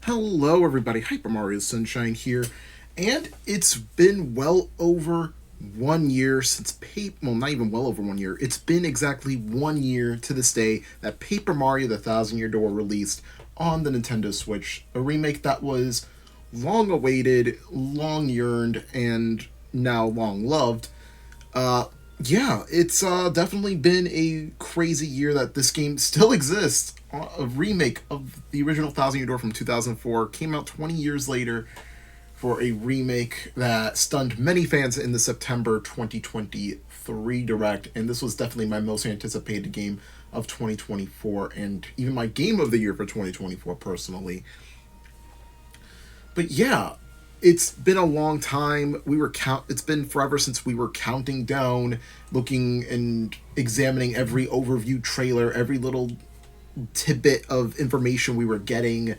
Hello, everybody. Hyper Mario Sunshine here, and it's been well over 1 year since well, not even well over 1 year. It's been exactly 1 year to this day that Paper Mario: The Thousand Year Door released on the Nintendo Switch, a remake that was long awaited, long yearned, and now long loved. Uh, yeah, it's definitely been a crazy year that this game still exists. A remake of the original Thousand Year Door from 2004 came out 20 years later for a remake that stunned many fans in the September 2023 Direct, and this was definitely my most anticipated game of 2024, and even my game of the year for 2024 personally. But yeah, it's been a long time. It's been forever since we were counting down, looking and examining every overview trailer, every little tidbit of information we were getting,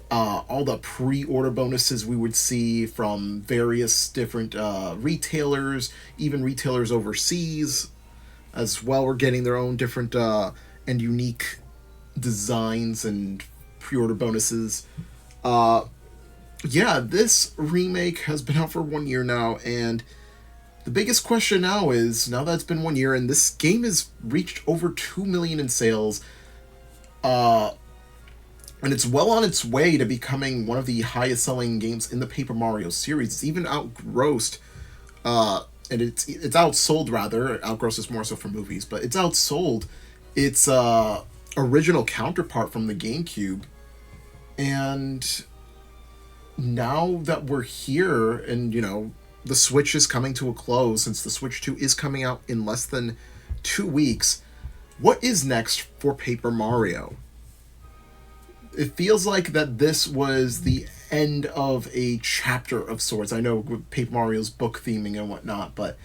all the pre-order bonuses we would see from various different retailers, even retailers overseas as well. We're getting their own different and unique designs and pre-order bonuses. Uh, yeah, this remake has been out for 1 year now, and the biggest question now is, now that it's been 1 year and this game has reached over 2 million in sales, uh, and it's well on its way to becoming one of the highest selling games in the Paper Mario series. It's even outgrossed, and it's outsold rather. Outgross is more so for movies, but it's outsold its original counterpart from the GameCube. And now that we're here, and the Switch is coming to a close, since the Switch 2 is coming out in less than 2 weeks, what is next for Paper Mario? It feels like that this was the end of a chapter of sorts. I know with Paper Mario's book theming and whatnot, but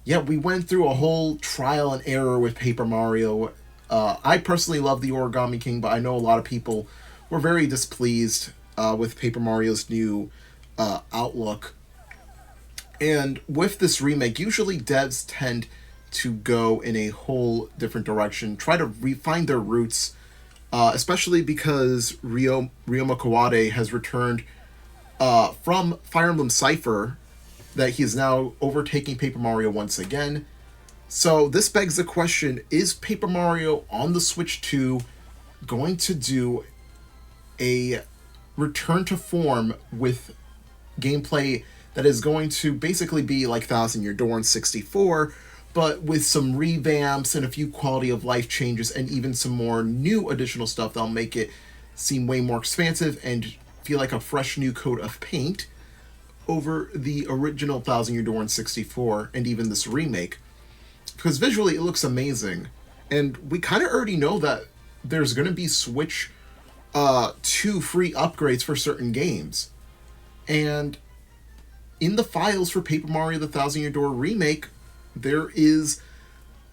yeah, we went through a whole trial and error with Paper Mario. I personally love the Origami King, but I know a lot of people were very displeased with Paper Mario's new outlook. And with this remake, usually devs tend to go in a whole different direction, try to find their roots, especially because Ryoma Kawade has returned from Fire Emblem Cypher, that he is now overtaking Paper Mario once again. So this begs the question, is Paper Mario on the Switch 2 going to do a return to form with gameplay that is going to basically be like Thousand Year Door in 64, but with some revamps and a few quality of life changes and even some more new additional stuff that'll make it seem way more expansive and feel like a fresh new coat of paint over the original Thousand Year Door in 64 and even this remake? Because visually it looks amazing, and we kind of already know that there's going to be Switch 2 free upgrades for certain games. And in the files for Paper Mario: The Thousand Year Door Remake, there is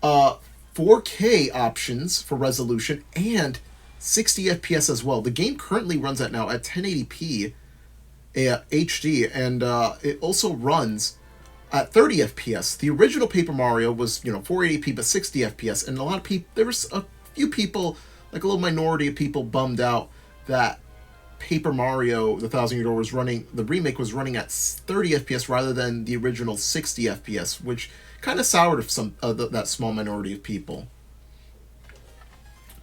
4K options for resolution and 60 FPS as well. The game currently runs at now at 1080p HD, and it also runs at 30 FPS. The original Paper Mario was 480p but 60 FPS, and a lot of people, there was a few people, like a little minority of people, bummed out that Paper Mario: The Thousand Year Door was running, the remake was running at 30 FPS rather than the original 60 FPS, which kind of soured of some that small minority of people.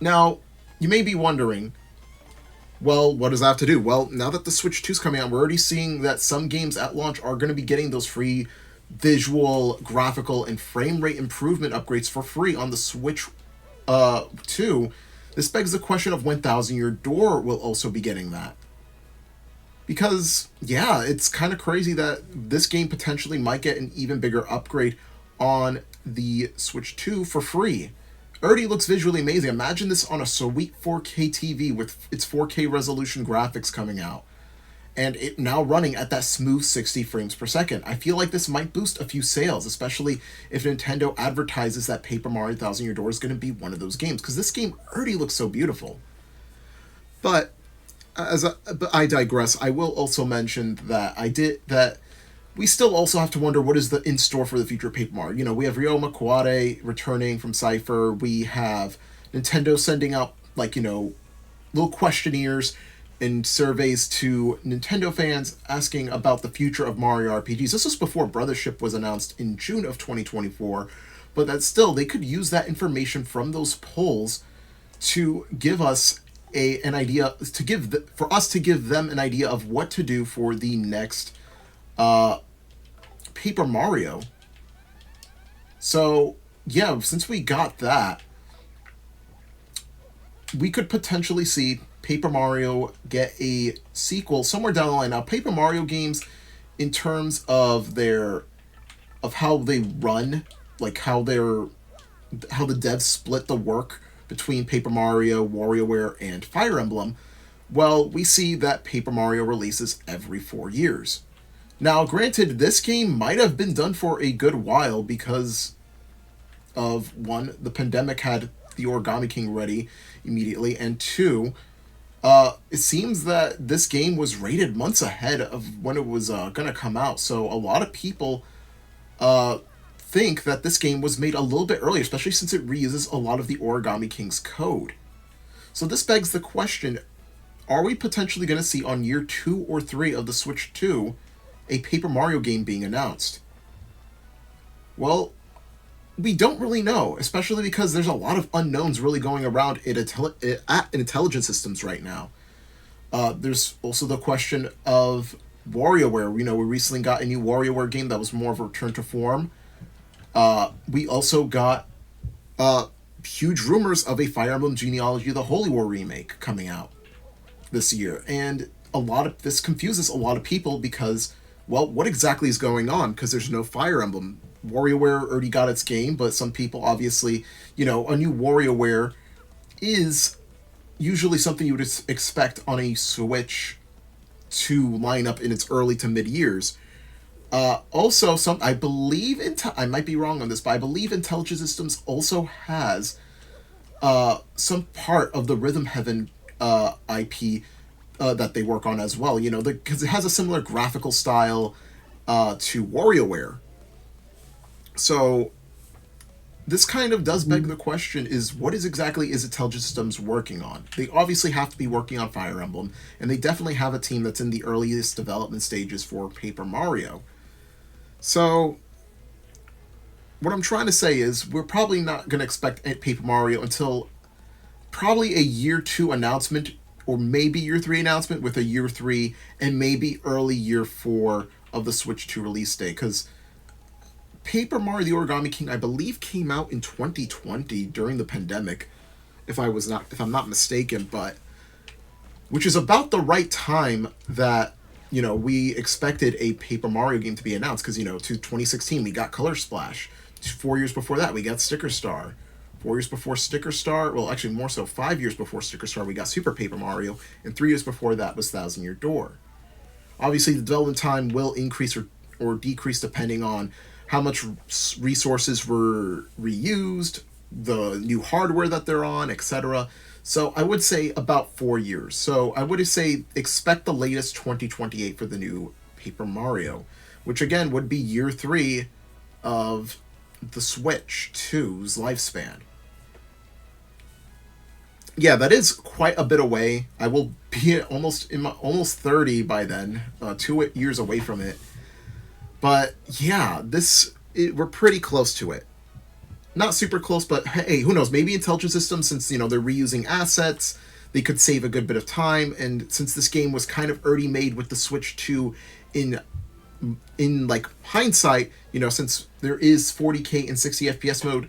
Now, you may be wondering, well, what does that have to do? Well, now that the Switch 2 is coming out, we're already seeing that some games at launch are going to be getting those free visual, graphical, and frame rate improvement upgrades for free on the Switch 2. This begs the question of when Thousand Year Door will also be getting that. Because, yeah, it's kind of crazy that this game potentially might get an even bigger upgrade on the Switch 2 for free. Already looks visually amazing. Imagine this on a sweet 4K TV with its 4K resolution graphics coming out, and it now running at that smooth 60 frames per second. I feel like this might boost a few sales, especially if Nintendo advertises that Paper Mario: Thousand Year Door is going to be one of those games, because this game already looks so beautiful. But but I digress. I will also mention that we still also have to wonder what is the in store for the future of Paper Mario. We have Ryoma Kawade returning from Cypher. We have Nintendo sending out little questionnaires in surveys to Nintendo fans asking about the future of Mario RPGs. This was before Brothership was announced in June of 2024, but that still, they could use that information from those polls to give us an idea, for us to give them an idea of what to do for the next uh, Paper Mario. So yeah, since we got that, we could potentially see Paper Mario get a sequel somewhere down the line. Now, Paper Mario games, in terms of how they run, like how the devs split the work between Paper Mario, WarioWare, and Fire Emblem, well, we see that Paper Mario releases every 4 years. Now, granted, this game might have been done for a good while because of one, the pandemic had the Origami King ready immediately, and two, it seems that this game was rated months ahead of when it was going to come out. So a lot of people uh, think that this game was made a little bit earlier, especially since it reuses a lot of the Origami King's code. So this begs the question, are we potentially going to see on year 2 or 3 of the Switch 2 a Paper Mario game being announced? Well, we don't really know, especially because there's a lot of unknowns really going around at intelligence systems right now. There's also the question of WarioWare. We recently got a new WarioWare game that was more of a return to form. We also got huge rumors of a Fire Emblem Genealogy: The Holy War remake coming out this year, and a lot of this confuses a lot of people because, well, what exactly is going on? Because there's no Fire Emblem. WarioWare already got its game, but some people obviously, a new WarioWare is usually something you would expect on a Switch to line up in its early to mid years. Also, I believe I might be wrong on this, but I believe Intelligent Systems also has some part of the Rhythm Heaven IP that they work on as well. Because it has a similar graphical style to WarioWare. So this kind of does beg the question: is what exactly is Intelligent Systems working on? They obviously have to be working on Fire Emblem, and they definitely have a team that's in the earliest development stages for Paper Mario. So what I'm trying to say is we're probably not going to expect Paper Mario until probably a year 2 announcement, or maybe year 3 announcement, with a year 3 and maybe early year 4 of the Switch 2 release date, because Paper Mario the Origami King, I believe, came out in 2020 during the pandemic, if I'm not mistaken, but which is about the right time that we expected a Paper Mario game to be announced, because to 2016 we got Color Splash. 4 years before that we got Sticker Star. 4 years before Sticker Star, well, actually more so 5 years before Sticker Star, we got Super Paper Mario, and 3 years before that was Thousand Year Door. Obviously, the development time will increase or decrease depending on how much resources were reused, the new hardware that they're on, etc. So I would say about 4 years. So I would say expect the latest 2028 for the new Paper Mario, which again would be year 3 of the Switch 2's lifespan. Yeah, that is quite a bit away. I will be almost 30 by then, 2 years away from it. But yeah, we're pretty close to it. Not super close, but hey, who knows? Maybe Intelligent Systems, since they're reusing assets, they could save a good bit of time. And since this game was kind of already made with the Switch 2 in like hindsight, since there is 40K and 60 FPS mode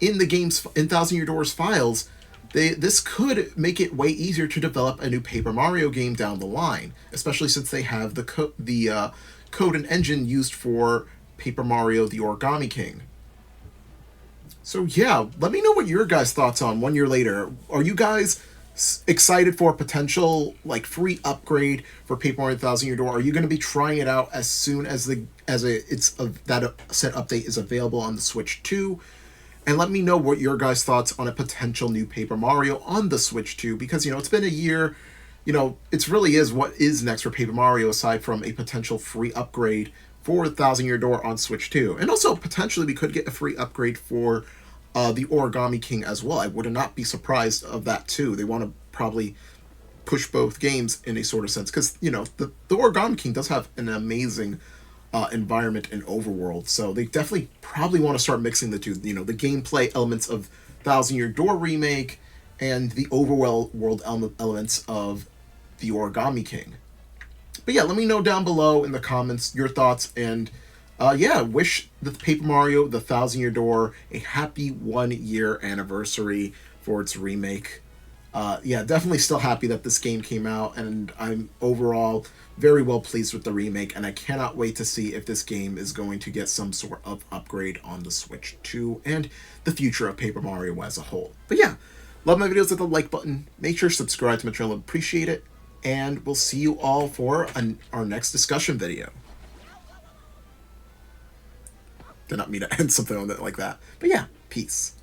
in the game's in Thousand Year Door's files, this could make it way easier to develop a new Paper Mario game down the line, especially since they have the code and engine used for Paper Mario the Origami King. So yeah, let me know what your guys' thoughts on 1 year later. Are you guys excited for a potential like free upgrade for Paper Mario Thousand Year Door? Are you going to be trying it out as soon as that set update is available on the Switch 2? And let me know what your guys' thoughts on a potential new Paper Mario on the Switch 2, because it's been a year. It really is what is next for Paper Mario aside from a potential free upgrade for Thousand Year Door on Switch 2. And also, potentially, we could get a free upgrade for the Origami King as well. I would not be surprised of that, too. They want to probably push both games in a sort of sense, because the Origami King does have an amazing environment and overworld, so they definitely probably want to start mixing the two. The gameplay elements of Thousand Year Door Remake and the overworld elements of the Origami King. But yeah, let me know down below in the comments your thoughts, and yeah, wish the Paper Mario the Thousand Year Door a happy 1 year anniversary for its remake. Yeah, definitely still happy that this game came out, and I'm overall very well pleased with the remake, and I cannot wait to see if this game is going to get some sort of upgrade on the Switch 2 and the future of Paper Mario as a whole. But yeah, love my videos with the like button. Make sure to subscribe to my channel, appreciate it, and we'll see you all for our next discussion video. Did not mean to end something like that. But yeah, peace.